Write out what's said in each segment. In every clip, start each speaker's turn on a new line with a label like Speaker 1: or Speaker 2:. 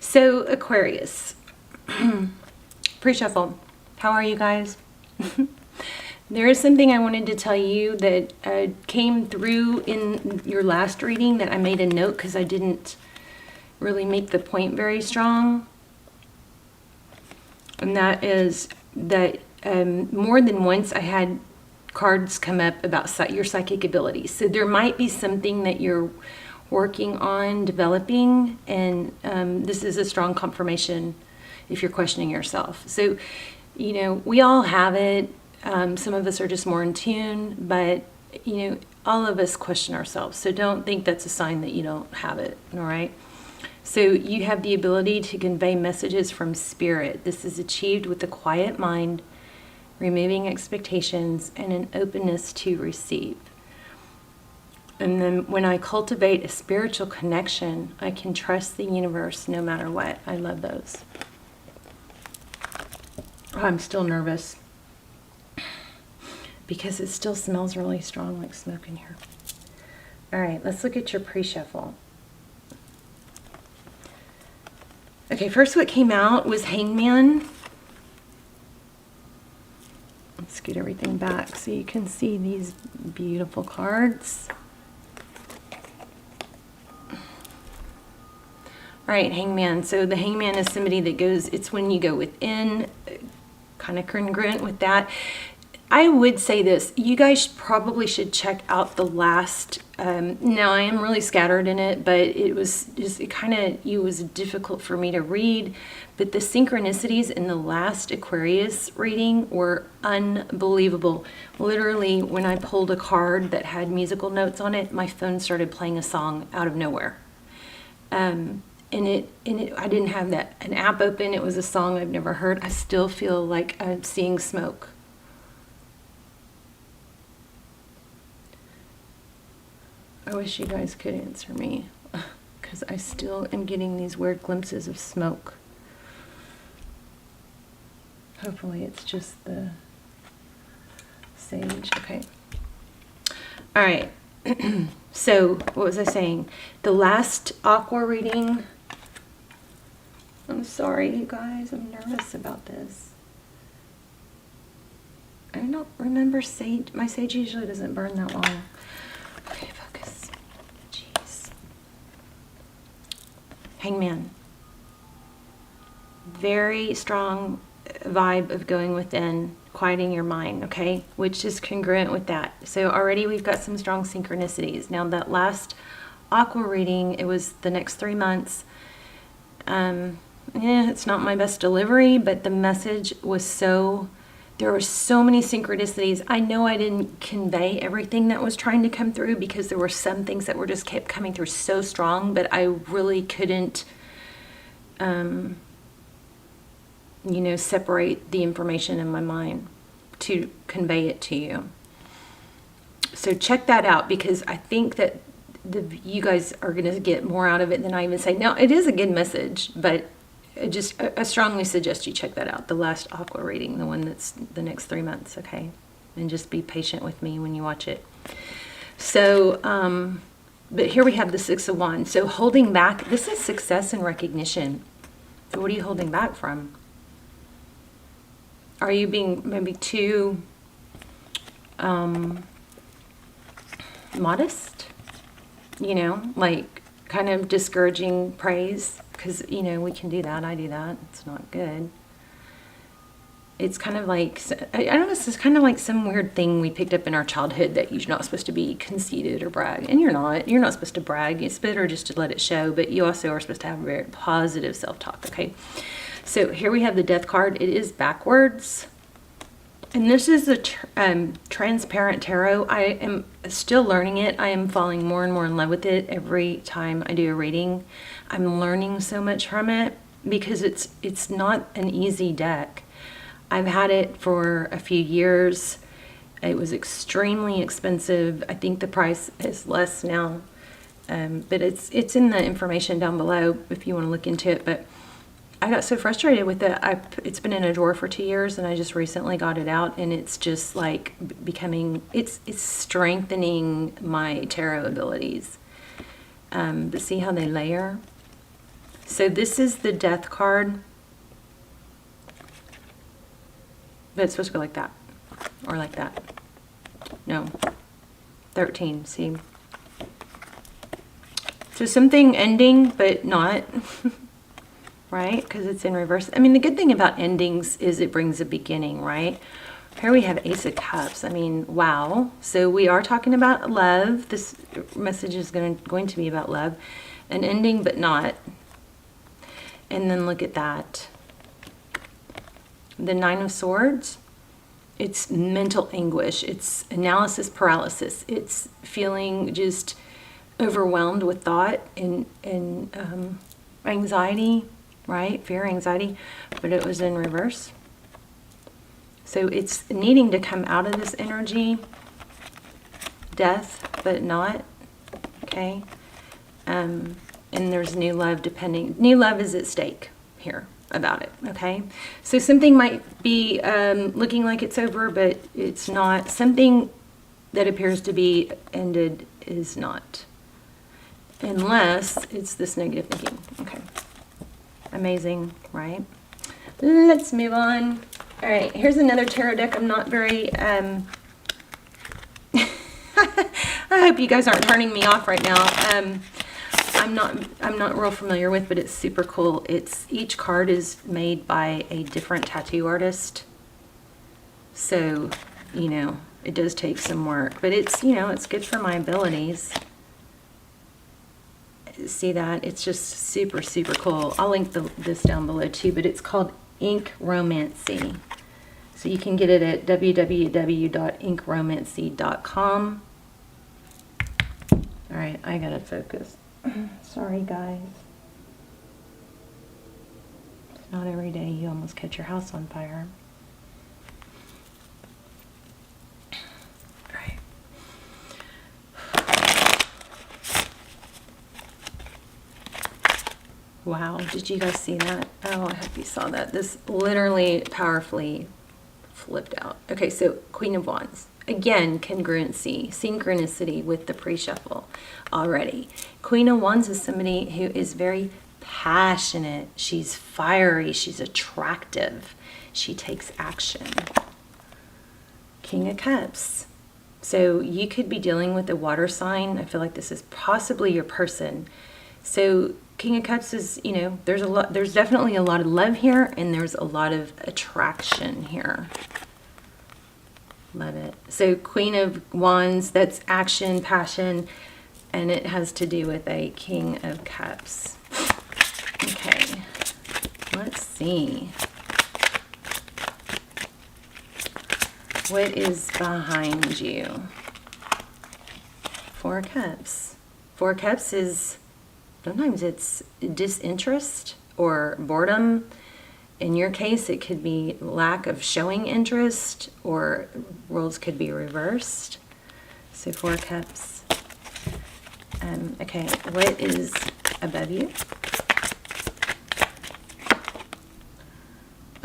Speaker 1: So Aquarius, pre-shuffle, how are you guys? There is something I wanted to tell you that came through in your last reading that I made a note because I didn't really make the point very strong. And that is that more than once I had cards come up about your psychic abilities. So there might be something that you're working on developing, and this is a strong confirmation if you're questioning yourself. So, you know, we all have it. Some of us are just more in tune, but, you know, all of us question ourselves. So don't think that's a sign that you don't have it, all right? So you have the ability to convey messages from spirit. This is achieved with a quiet mind, removing expectations, and an openness to receive. And then when I cultivate a spiritual connection, I can trust the universe no matter what. I love those. Oh, I'm still nervous because it still smells really strong like smoke in here. All right, let's look at your pre-shuffle. Okay, first what came out was Hangman. Let's scoot everything back so you can see these beautiful cards. All right, Hangman. So the Hangman is somebody that goes, it's when you go within, kind of congruent with that. I would say this, you guys probably should check out the last, now I am really scattered in it, but it was just, it was difficult for me to read, but the synchronicities in the last Aquarius reading were unbelievable. Literally, when I pulled a card that had musical notes on it, my phone started playing a song out of nowhere. I didn't have an app open. It was a song I've never heard. I still feel like I'm seeing smoke. I wish you guys could answer me because I still am getting these weird glimpses of smoke. Hopefully it's just the sage. Okay. All right. So what was I saying? The last aqua reading. I'm sorry, you guys. I'm nervous about this. I don't remember sage. My sage usually doesn't burn that long. Okay, focus. Jeez. Hangman. Very strong vibe of going within, quieting your mind, okay? Which is congruent with that. So already we've got some strong synchronicities. Now that last aqua reading, it was the next 3 months. It's not my best delivery, but the message was there were so many synchronicities. I know I didn't convey everything that was trying to come through because there were some things that were just kept coming through so strong, but I really couldn't, separate the information in my mind to convey it to you. So check that out because I think that you guys are going to get more out of it than I even say. Now, it is a good message, but I strongly suggest you check that out. The last aqua reading, the one that's the next 3 months, okay? And just be patient with me when you watch it. So, but here we have the Six of Wands. So holding back, this is success and recognition. So what are you holding back from? Are you being maybe too modest? Like kind of discouraging praise? Because, we can do that. I do that. It's not good. It's kind of like, I don't know, it's kind of like some weird thing we picked up in our childhood that you're not supposed to be conceited or brag. And you're not. You're not supposed to brag. It's better just to let it show. But you also are supposed to have a very positive self-talk, okay? So here we have the Death card. It is backwards. And this is the transparent tarot. I am still learning it. I am falling more and more in love with it every time I do a reading. I'm learning so much from it because it's not an easy deck. I've had it for a few years. It was extremely expensive. I think the price is less now, but it's in the information down below if you want to look into it. But I got so frustrated with it. It's been in a drawer for 2 years, and I just recently got it out, and it's just like becoming, it's strengthening my tarot abilities. But see how they layer? So this is the Death card. But it's supposed to go like that. Or like that. No. 13, see? So something ending, but not. Right? Because it's in reverse. I mean, the good thing about endings is it brings a beginning, right? Here we have Ace of Cups. I mean, wow. So we are talking about love. This message is going to be about love. An ending, but not. And then look at that. The Nine of Swords. It's mental anguish. It's analysis paralysis. It's feeling just overwhelmed with thought and anxiety, right? Fear, anxiety. But it was in reverse. So it's needing to come out of this energy. Death, but not. Okay. And there's new love new love is at stake here about it. Okay. So something might be looking like it's over, but it's not. Something that appears to be ended is not. Unless it's this negative thinking. Okay. Amazing, right? Let's move on. All right, here's another tarot deck. I'm not very, I hope you guys aren't turning me off right now. I'm not real familiar with, but it's super cool. Each card is made by a different tattoo artist. So, you know, it does take some work, but it's, you know, it's good for my abilities. See that? It's just super, super cool. I'll link this down below too, but it's called Ink Romancy. So you can get it at www.inkromancy.com. All right, I gotta focus. Sorry, guys. It's not every day you almost catch your house on fire. All right. Wow, did you guys see that? Oh, I hope you saw that. This literally powerfully flipped out. Okay, so Queen of Wands. Again, congruency, synchronicity with the pre-shuffle already. Queen of Wands is somebody who is very passionate. She's fiery. She's attractive. She takes action. King of Cups. So you could be dealing with a water sign. I feel like this is possibly your person. So King of Cups is, you know, there's definitely a lot of love here, and there's a lot of attraction here. Love it. So Queen of Wands, that's action, passion, and it has to do with a King of Cups. Okay, let's see. What is behind you? Four of Cups. Four of Cups is, sometimes it's disinterest or boredom. In your case, it could be lack of showing interest, or roles could be reversed. So Four of Cups. Okay, what is above you?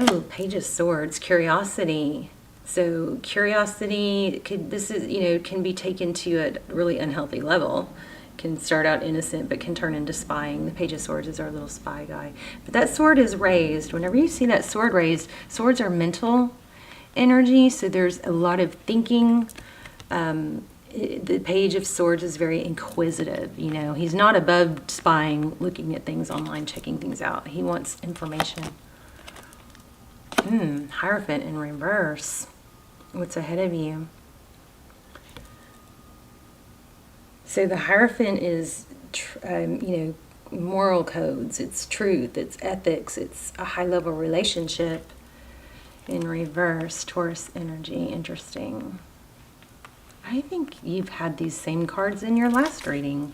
Speaker 1: Oh, Page of Swords, curiosity. So curiosity can be taken to a really unhealthy level. Can start out innocent, but can turn into spying. The Page of Swords is our little spy guy. But that sword is raised. Whenever you see that sword raised, swords are mental energy, so there's a lot of thinking. The Page of Swords is very inquisitive. You know, he's not above spying, looking at things online, checking things out. He wants information. Hierophant in reverse. What's ahead of you? So the Hierophant is, moral codes. It's truth. It's ethics. It's a high-level relationship. In reverse, Taurus energy. Interesting. I think you've had these same cards in your last reading.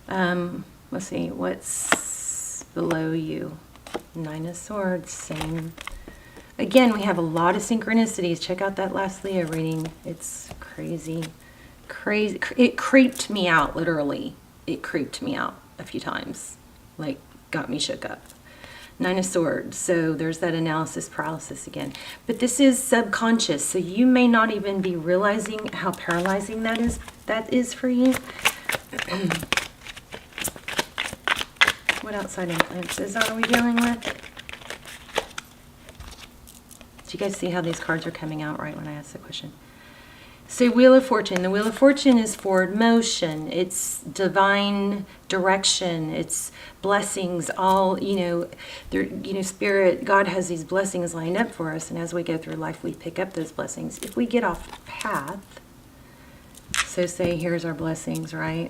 Speaker 1: Let's see. What's below you? Nine of Swords. Same. Again, we have a lot of synchronicities. Check out that last Leo reading. It's crazy. Crazy. It creeped me out, literally. It creeped me out a few times. Like, got me shook up. Nine of Swords. So there's that analysis paralysis again. But this is subconscious, so you may not even be realizing how paralyzing that is for you. What outside influences are we dealing with? Do you guys see how these cards are coming out right when I ask the question? So Wheel of Fortune. The Wheel of Fortune is forward motion. It's divine direction. It's blessings. All, Spirit, God has these blessings lined up for us. And as we go through life, we pick up those blessings. If we get off path, so say here's our blessings, right?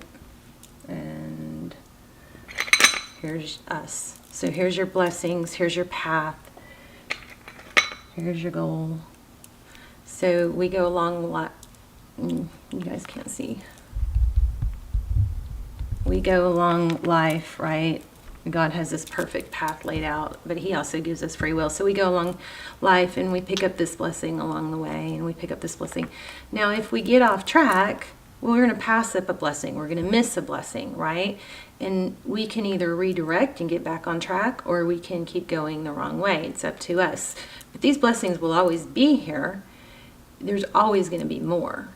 Speaker 1: And here's us. So here's your blessings. Here's your path. Here's your goal. So we go along a lot. You guys can't see. We go along life, right? God has this perfect path laid out, but he also gives us free will. So we go along life and we pick up this blessing along the way, and we pick up this blessing. Now, if we get off track, well, we're going to pass up a blessing. We're going to miss a blessing, right? And we can either redirect and get back on track, or we can keep going the wrong way. It's up to us. But these blessings will always be here. There's always going to be more.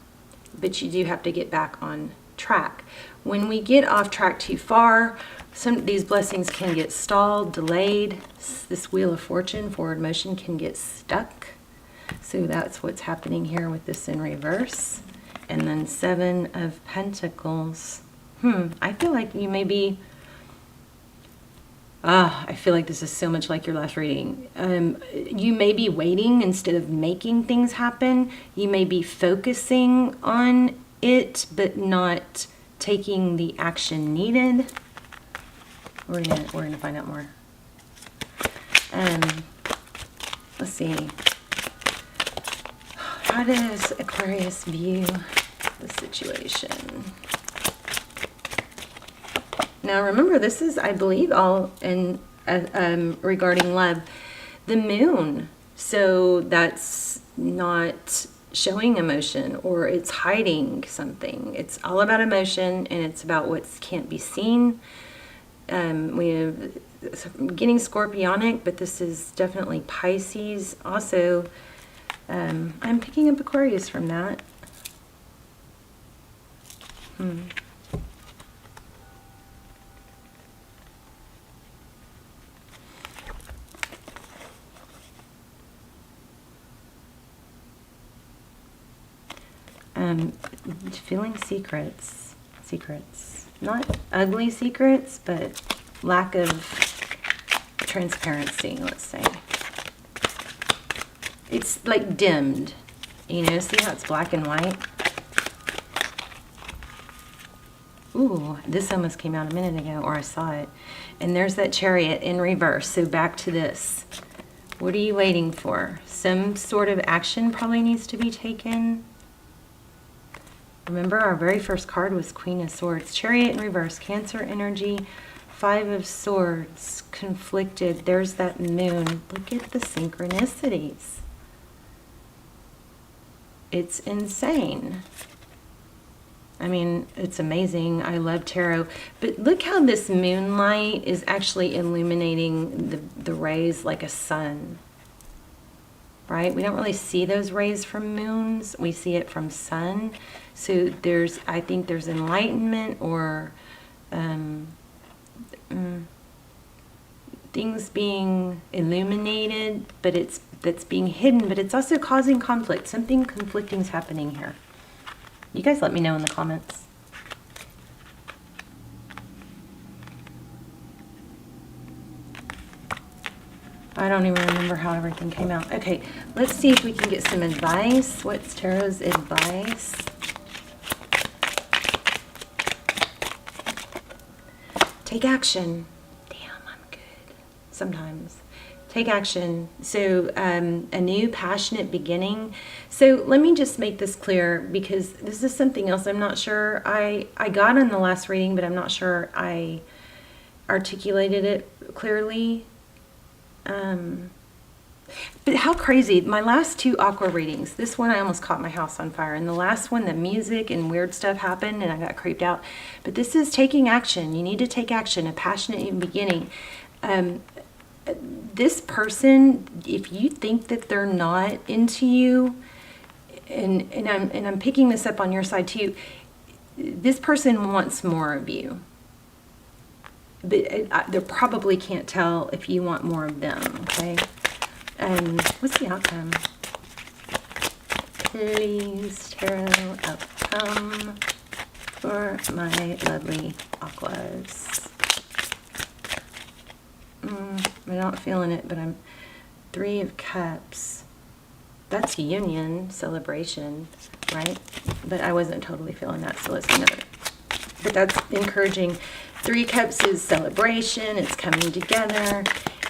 Speaker 1: But you do have to get back on track. When we get off track too far, some of these blessings can get stalled, delayed. This Wheel of Fortune, forward motion, can get stuck. So that's what's happening here with this in reverse. And then Seven of Pentacles. I feel like you may be... I feel like this is so much like your last reading. You may be waiting instead of making things happen. You may be focusing on it, but not taking the action needed. We're gonna find out more. Let's see. How does Aquarius view the situation? Now remember, this is, I believe, all in regarding love. The moon, so that's not showing emotion, or it's hiding something. It's all about emotion, and it's about what can't be seen. We have getting scorpionic, but this is definitely Pisces. Also, I'm picking up Aquarius from that. Feeling secrets. Not ugly secrets, but lack of transparency, let's say. It's like dimmed, see how it's black and white? Ooh, this almost came out a minute ago, or I saw it. And there's that Chariot in reverse, so back to this. What are you waiting for? Some sort of action probably needs to be taken. Remember, our very first card was Queen of Swords. Chariot in reverse, Cancer energy, Five of Swords, conflicted. There's that moon. Look at the synchronicities. It's insane. I mean, it's amazing. I love tarot. But look how this moonlight is actually illuminating the rays like a sun. Right? We don't really see those rays from moons. We see it from sun. So I think there's enlightenment, or things being illuminated, but that's being hidden, but it's also causing conflict. Something conflicting is happening here. You guys let me know in the comments. I don't even remember how everything came out. Okay, let's see if we can get some advice. What's Tarot's advice? Take action. Damn, I'm good. Sometimes. Take action. So a new passionate beginning. So let me just make this clear, because this is something else I'm not sure I got in the last reading, but I'm not sure I articulated it clearly. But how crazy, my last two aqua readings, this one I almost caught my house on fire, and the last one, the music and weird stuff happened and I got creeped out. But this is taking action. You need to take action, a passionate beginning. This person, if you think that they're not into you, and I'm picking this up on your side too, this person wants more of you. but they probably can't tell if you want more of them, okay? And what's the outcome? Please, tarot, outcome for my lovely Aquas. I'm not feeling it, but I'm 3 of Cups. That's union, celebration, right? But I wasn't totally feeling that, so let's another. But that's encouraging. 3 Cups is celebration. It's coming together.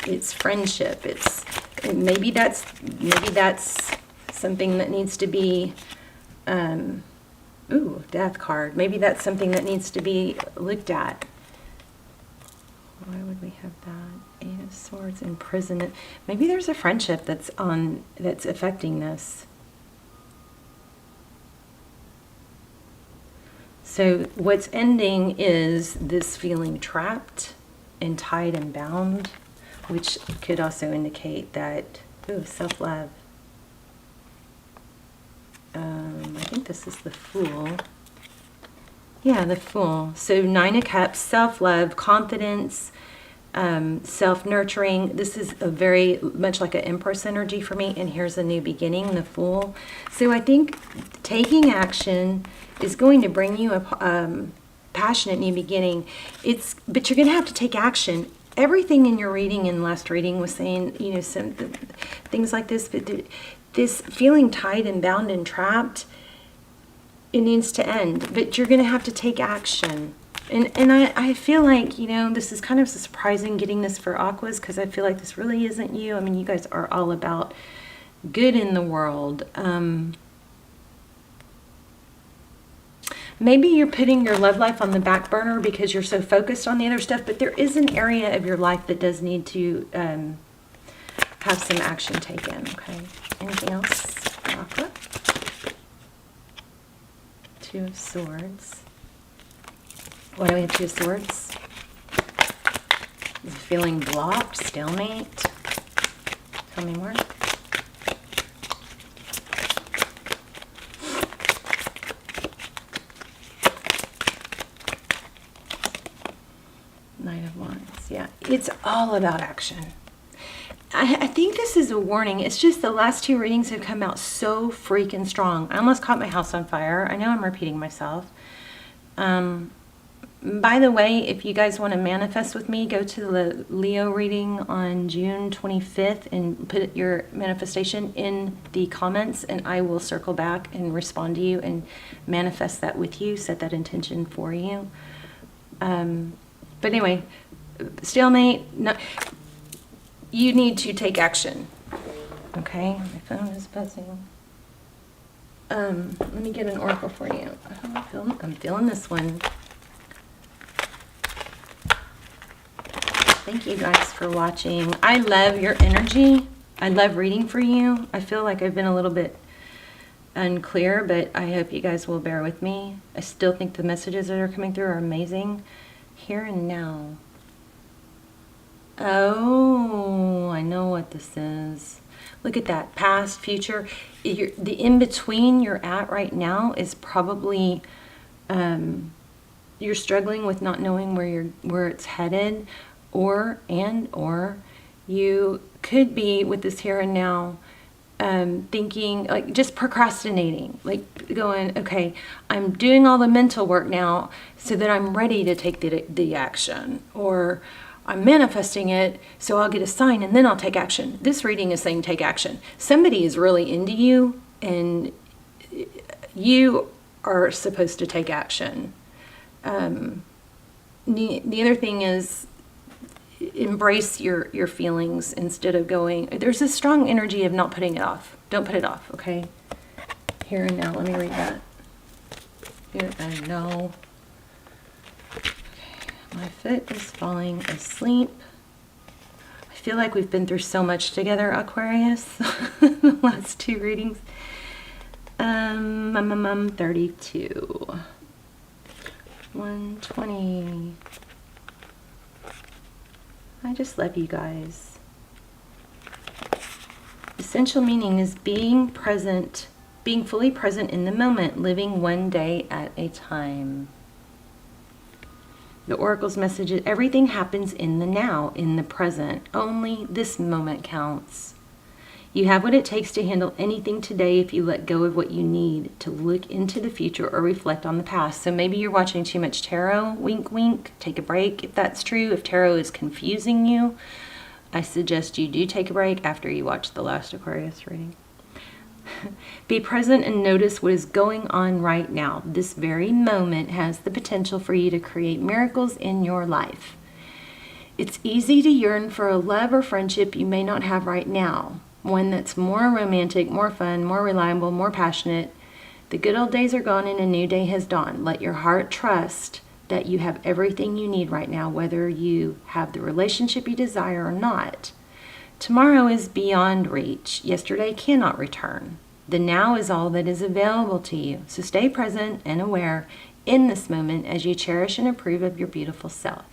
Speaker 1: It's friendship. Maybe that's something that needs to be. Ooh, Death card. Maybe that's something that needs to be looked at. Why would we have that? 8 of Swords, imprisonment. Maybe there's a friendship that's affecting this. So what's ending is this feeling trapped and tied and bound, which could also indicate that, ooh, self-love. I think this is the Fool. Yeah, the Fool. So 9 of Cups, self-love, confidence, self-nurturing. This is a very much like an Empress energy for me. And here's a new beginning, the Fool. So I think taking action is going to bring you a passionate new beginning. But you're going to have to take action. Everything in your reading and last reading was saying, you know, some things like this. But this feeling tied and bound and trapped, it needs to end. But you're going to have to take action. And I feel like, you know, this is kind of surprising getting this for Aquas, because I feel like this really isn't you. I mean, you guys are all about good in the world. Maybe you're putting your love life on the back burner because you're so focused on the other stuff, but there is an area of your life that does need to have some action taken, okay? Anything else for Aqua? 2 of Swords. Why do we have 2 of Swords? Is it feeling blocked, stalemate? Tell me more. Knight of Wands. Yeah, it's all about action. I think this is a warning. It's just the last 2 readings have come out so freaking strong. I almost caught my house on fire. I know I'm repeating myself. By the way, if you guys want to manifest with me, go to the Leo reading on June 25th and put your manifestation in the comments, and I will circle back and respond to you and manifest that with you, set that intention for you. But anyway, stalemate, you need to take action. Okay, my phone is buzzing. Let me get an oracle for you. I'm feeling this one. Thank you guys for watching. I love your energy. I love reading for you. I feel like I've been a little bit unclear, but I hope you guys will bear with me. I still think the messages that are coming through are amazing. Here and now. Oh, I know what this is. Look at that. Past, future. The in-between you're at right now is probably you're struggling with not knowing where it's headed, or you could be with this here and now thinking, like, just procrastinating, like going, okay, I'm doing all the mental work now so that I'm ready to take the action, or I'm manifesting it so I'll get a sign and then I'll take action. This reading is saying take action. Somebody is really into you and you are supposed to take action. The other thing is embrace your feelings instead of going, there's a strong energy of not putting it off. Don't put it off, okay? Here and now, let me read that. Here and now. Okay, my foot is falling asleep. I feel like we've been through so much together, Aquarius. The last 2 readings. 32. 120. I just love you guys. Essential meaning is being present, being fully present in the moment, living one day at a time. The Oracle's message is everything happens in the now, in the present. Only this moment counts. You have what it takes to handle anything today if you let go of what you need to look into the future or reflect on the past. So maybe you're watching too much tarot. Wink, wink. Take a break if that's true. If tarot is confusing you, I suggest you do take a break after you watch the last Aquarius reading. Be present and notice what is going on right now. This very moment has the potential for you to create miracles in your life. It's easy to yearn for a love or friendship you may not have right now. One that's more romantic, more fun, more reliable, more passionate. The good old days are gone and a new day has dawned. Let your heart trust that you have everything you need right now, whether you have the relationship you desire or not. Tomorrow is beyond reach. Yesterday cannot return. The now is all that is available to you. So stay present and aware in this moment as you cherish and approve of your beautiful self.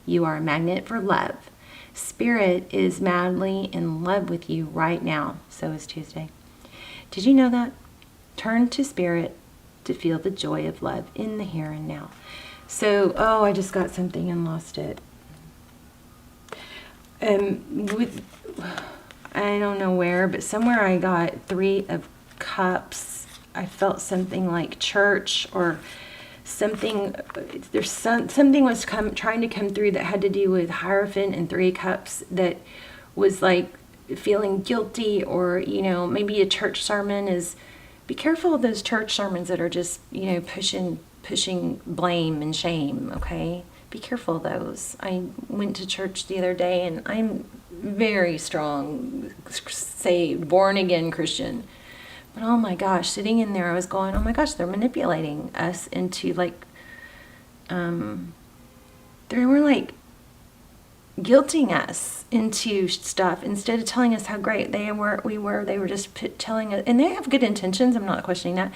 Speaker 1: You are a magnet for love. Spirit is madly in love with you right now. So is Tuesday. Did you know that? Turn to Spirit to feel the joy of love in the here and now. So, I just got something and lost it. I don't know where, but somewhere I got 3 of Cups. I felt something like church or something. Something was trying to come through that had to do with Hierophant and 3 Cups, that was like feeling guilty, or maybe a church sermon is. Be careful of those church sermons that are just pushing blame and shame. Okay, be careful of those. I went to church the other day, and I'm very strong, saved, born again Christian. But oh my gosh, sitting in there, I was going, oh my gosh, they're manipulating us into they were like guilting us into stuff instead of telling us how great they were just telling us, and they have good intentions, I'm not questioning that,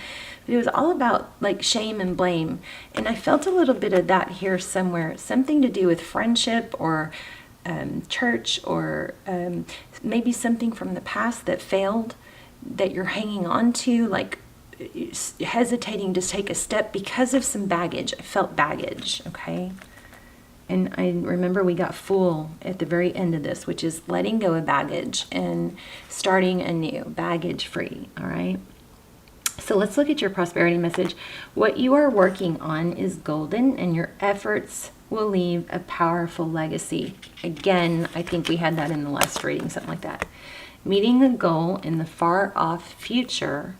Speaker 1: but it was all about like shame and blame. And I felt a little bit of that here somewhere, something to do with friendship or church, or maybe something from the past that failed, that you're hanging on to, like hesitating to take a step because of some baggage. I felt baggage, okay? And I remember we got Fool at the very end of this, which is letting go of baggage and starting anew, baggage free, all right? So let's look at your prosperity message. What you are working on is golden, and your efforts will leave a powerful legacy. Again, I think we had that in the last reading, something like that. Meeting a goal in the far off future,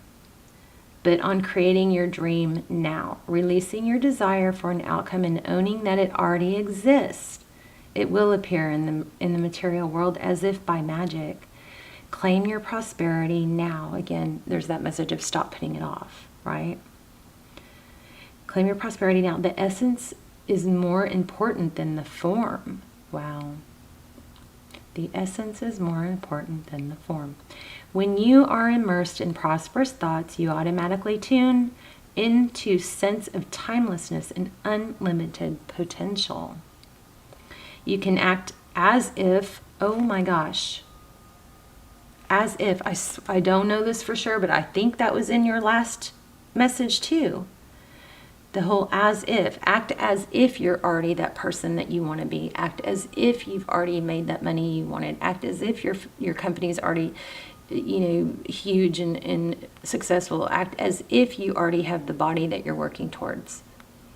Speaker 1: but on creating your dream now, releasing your desire for an outcome and owning that it already exists. It will appear in the material world as if by magic. Claim your prosperity now. Again, there's that message of stop putting it off, right? Claim your prosperity now. The essence is more important than the form. Wow. The essence is more important than the form. When you are immersed in prosperous thoughts, you automatically tune into sense of timelessness and unlimited potential. You can act as if, oh my gosh, as if, I don't know this for sure, but I think that was in your last message too. The whole as if, act as if you're already that person that you want to be. Act as if you've already made that money you wanted. Act as if your company is already, huge and successful. Act as if you already have the body that you're working towards.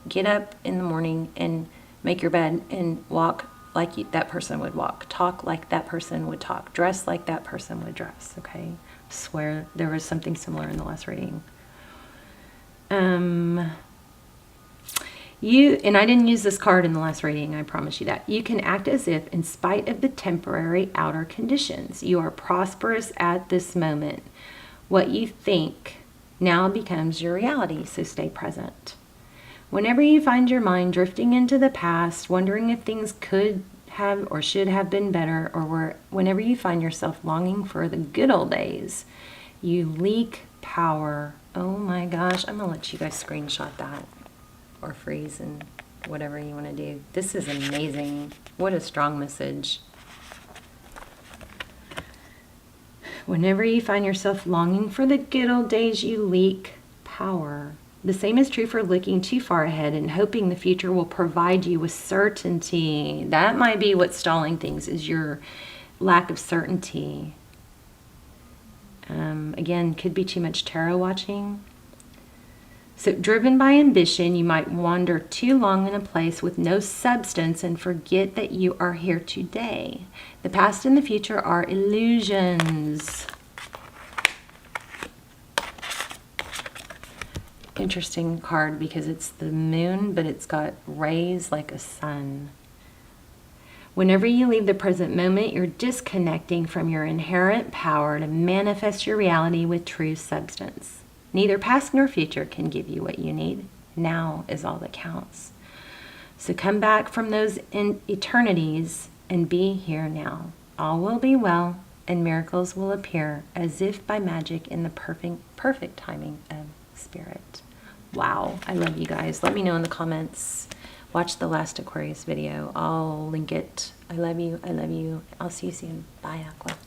Speaker 1: Get up in the morning and make your bed and walk like that person would walk. Talk like that person would talk. Dress like that person would dress, okay? I swear there was something similar in the last reading. And I didn't use this card in the last reading, I promise you that. You can act as if, in spite of the temporary outer conditions, you are prosperous at this moment. What you think now becomes your reality, so stay present. Whenever you find your mind drifting into the past, wondering if things could have or should have been better, or whenever you find yourself longing for the good old days, you leak power. Oh my gosh, I'm going to let you guys screenshot that. Or freeze and whatever you want to do. This is amazing. What a strong message. Whenever you find yourself longing for the good old days, you leak power. The same is true for looking too far ahead and hoping the future will provide you with certainty. That might be what's stalling things, is your lack of certainty. Again, could be too much tarot watching. So, driven by ambition, you might wander too long in a place with no substance and forget that you are here today. The past and the future are illusions. Interesting card because it's the moon, but it's got rays like a sun. Whenever you leave the present moment, you're disconnecting from your inherent power to manifest your reality with true substance. Neither past nor future can give you what you need. Now is all that counts. So come back from those eternities and be here now. All will be well, and miracles will appear as if by magic in the perfect timing of Spirit. Wow, I love you guys. Let me know in the comments. Watch the last Aquarius video. I'll link it. I love you. I love you. I'll see you soon. Bye, Aqua.